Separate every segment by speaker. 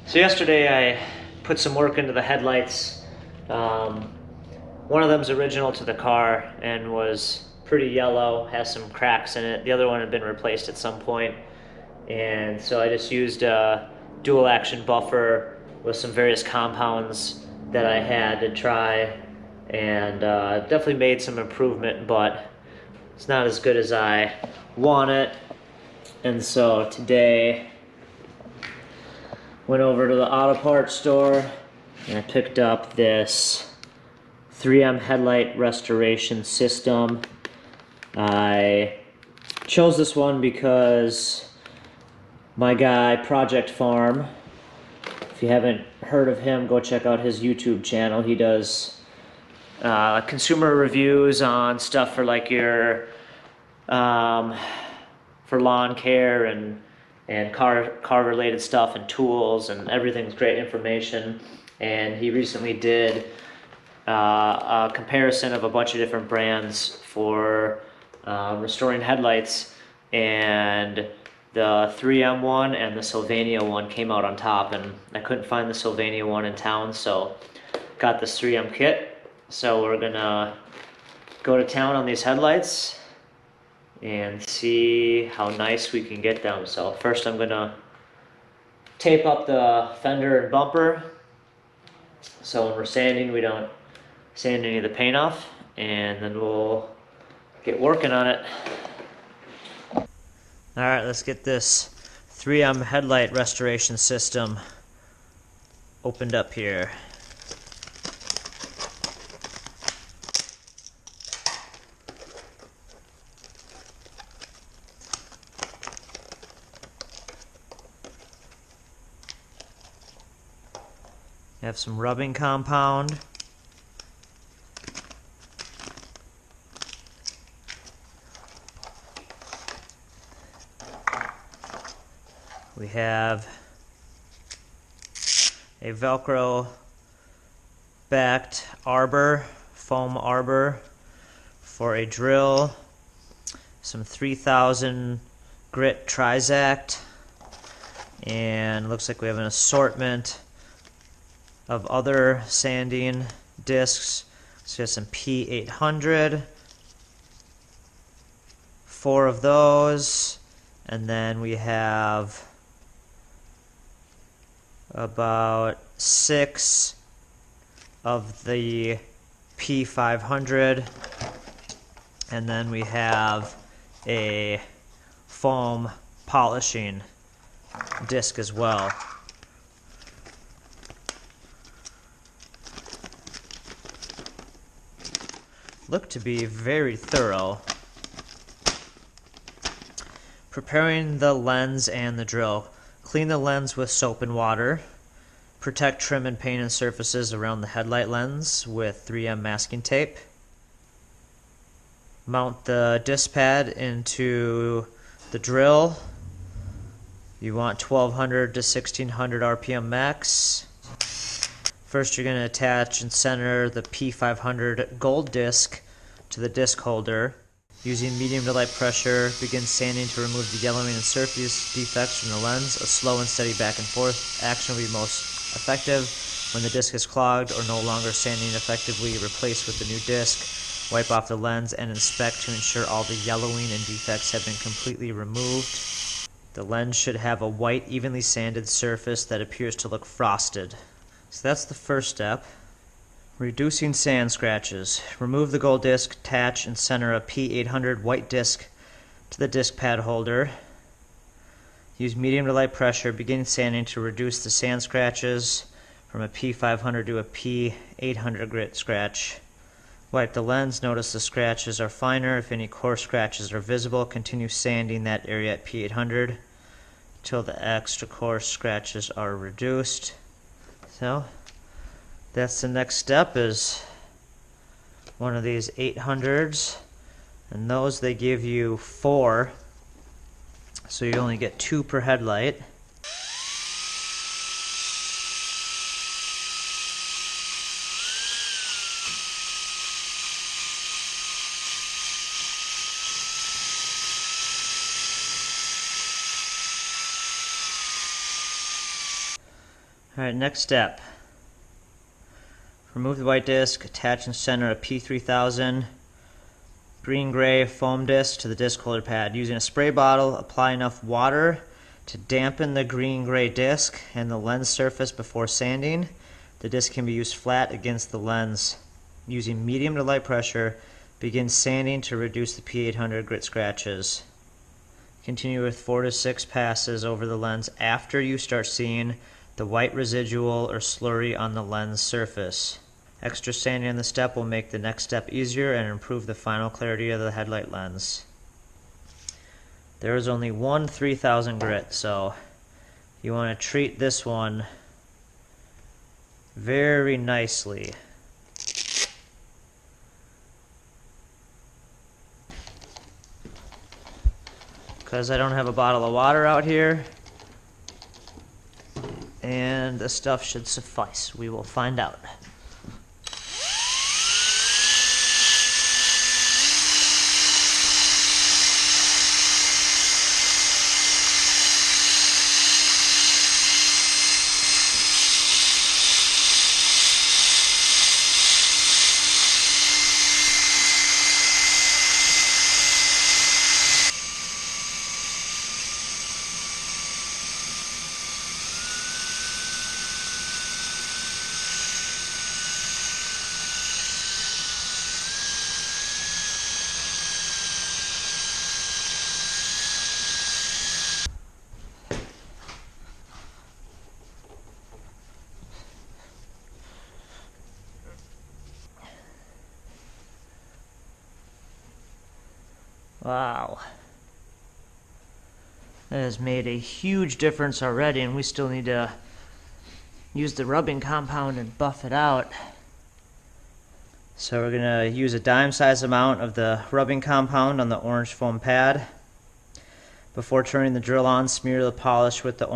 Speaker 1: So yesterday I put some work into the headlights. Um, One of them's original to the car and was pretty yellow, has some cracks in it. The other one had been replaced at some point. And so I just used a dual action buffer with some various compounds that I had to try, and definitely made some improvement, but it's not as good as I want it. And so today went over to the auto parts store and I picked up this 3M Headlight Restoration System. I chose this one because my guy, Project Farm, if you haven't heard of him, go check out his YouTube channel. He does consumer reviews on stuff for like your for lawn care and car related stuff and tools, and everything's great information. And he recently did a comparison of a bunch of different brands for restoring headlights, and the 3M one and the Sylvania one came out on top, and I couldn't find the Sylvania one in town, so got this 3M kit. So we're gonna go to town on these headlights and see how nice we can get them. So first I'm gonna tape up the fender and bumper, so when we're sanding we don't sand any of the paint off, and then we'll get working on it. Alright, let's get this 3M headlight restoration system opened up here. You have some rubbing compound. We have a Velcro backed arbor, foam arbor for a drill, some 3000 grit Trizact, and looks like we have an assortment of other sanding discs. So we have some P800, 4 of those, and then we have about 6 of the P500, and then we have a foam polishing disc as well. Look to be very thorough. Preparing the lens and the drill. Clean the lens with soap and water. Protect trim and paint and surfaces around the headlight lens with 3M masking tape. Mount the disc pad into the drill. You want 1200 to 1600 RPM max. First you're going to attach and center the P500 gold disc to the disc holder. Using medium to light pressure, begin sanding to remove the yellowing and surface defects from the lens. A slow and steady back and forth action will be most effective. When the disc is clogged or no longer sanding effectively, replace with the new disc. Wipe off the lens and inspect to ensure all the yellowing and defects have been completely removed. The lens should have a white, evenly sanded surface that appears to look frosted. So that's the first step. Reducing sand scratches. Remove the gold disc, attach and center a P800 white disc to the disc pad holder. Use medium to light pressure, begin sanding to reduce the sand scratches from a P500 to a P800 grit scratch. Wipe the lens, notice the scratches are finer. If any coarse scratches are visible, continue sanding that area at P800 until the extra coarse scratches are reduced. So that's the next step, is one of these 800s, and those they give you 4, so you only get 2 per headlight. Alright, next step. Remove the white disc, attach and center a P3000 green-gray foam disc to the disc holder pad. Using a spray bottle, apply enough water to dampen the green-gray disc and the lens surface before sanding. The disc can be used flat against the lens. Using medium to light pressure, begin sanding to reduce the P800 grit scratches. Continue with 4 to 6 passes over the lens after you start seeing the white residual or slurry on the lens surface. Extra sanding on the step will make the next step easier and improve the final clarity of the headlight lens. There is only one 3000 grit, so you want to treat this one very nicely. Because I don't have a bottle of water out here, and the stuff should suffice. We will find out. Wow. That has made a huge difference already, and we still need to use the rubbing compound and buff it out. So we're going to use a dime-sized amount of the rubbing compound on the orange foam pad. Before turning the drill on, smear the polish with the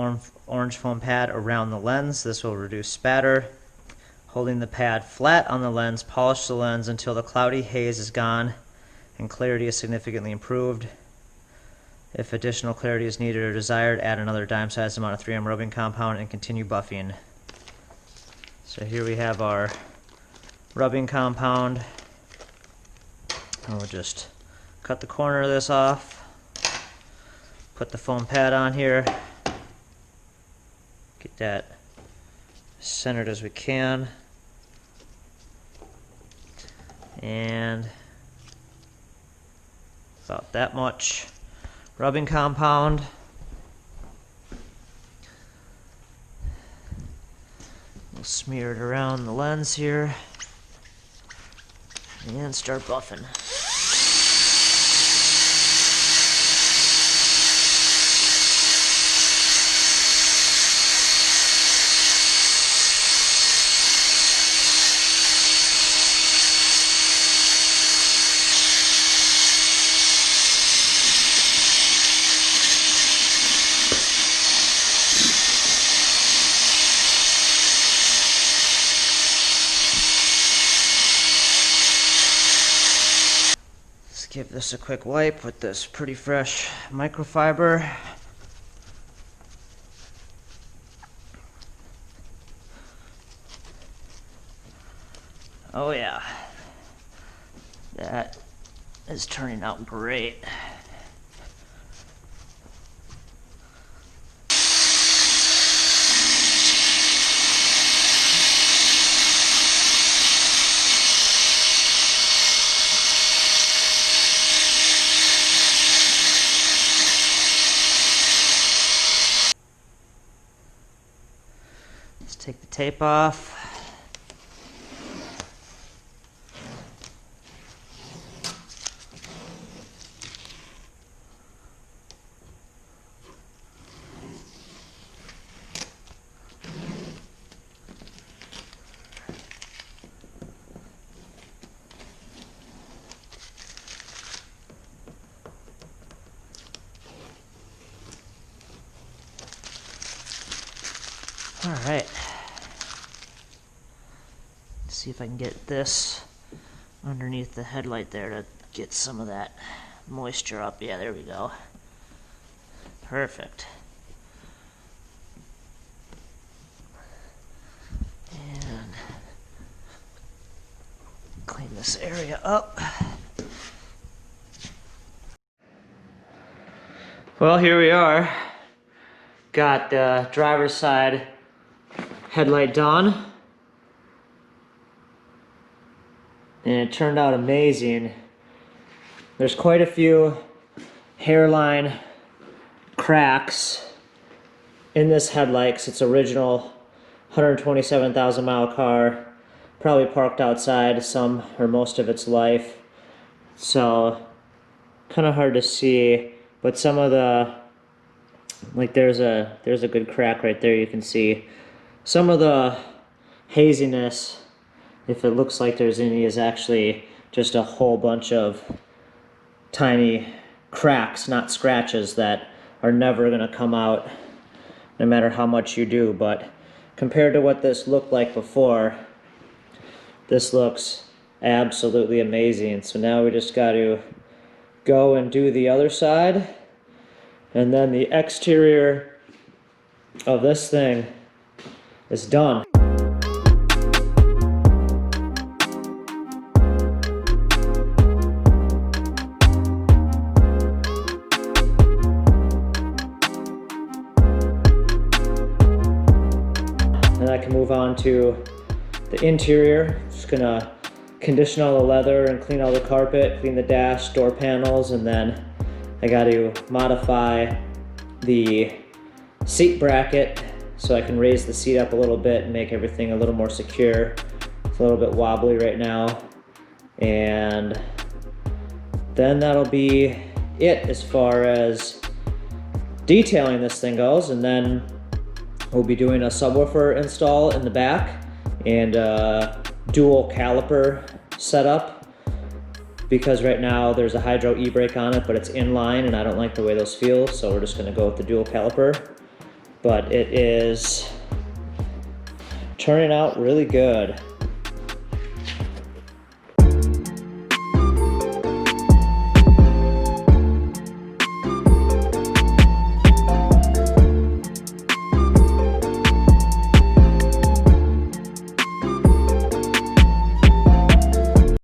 Speaker 1: orange foam pad around the lens. This will reduce spatter. Holding the pad flat on the lens, polish the lens until the cloudy haze is gone and clarity is significantly improved. If additional clarity is needed or desired, add another dime-sized amount of 3M rubbing compound and continue buffing. So here we have our rubbing compound. And we'll just cut the corner of this off, put the foam pad on here, get that centered as we can, and about that much rubbing compound. We'll smear it around the lens here and start buffing. Give this a quick wipe with this pretty fresh microfiber. Oh yeah, that is turning out great. Let's take the tape off. All right. Let's see if I can get this underneath the headlight there to get some of that moisture up. Yeah, there we go. Perfect. this area up. Well, here we are. Got the driver's side headlight done. And it turned out amazing. There's quite a few hairline cracks in this headlight because it's original 127,000 mile car, probably parked outside some or most of its life, so kind of hard to see, but some of the, like there's a good crack right there. You can see some of the haziness, if it looks like there's any, is actually just a whole bunch of tiny cracks, not scratches, that are never going to come out no matter how much you do. But compared to what this looked like before, this looks absolutely amazing. So now we just got to go and do the other side, and then the exterior of this thing is done. And I can move on to the interior. Just gonna condition all the leather and clean all the carpet, clean the dash, door panels, and then I got to modify the seat bracket so I can raise the seat up a little bit and make everything a little more secure. It's a little bit wobbly right now. And then that'll be it as far as detailing this thing goes. And then we'll be doing a subwoofer install in the back and a dual caliper setup, because right now there's a hydro e-brake on it, but it's inline and I don't like the way those feel, so we're just gonna go with the dual caliper. But it is turning out really good.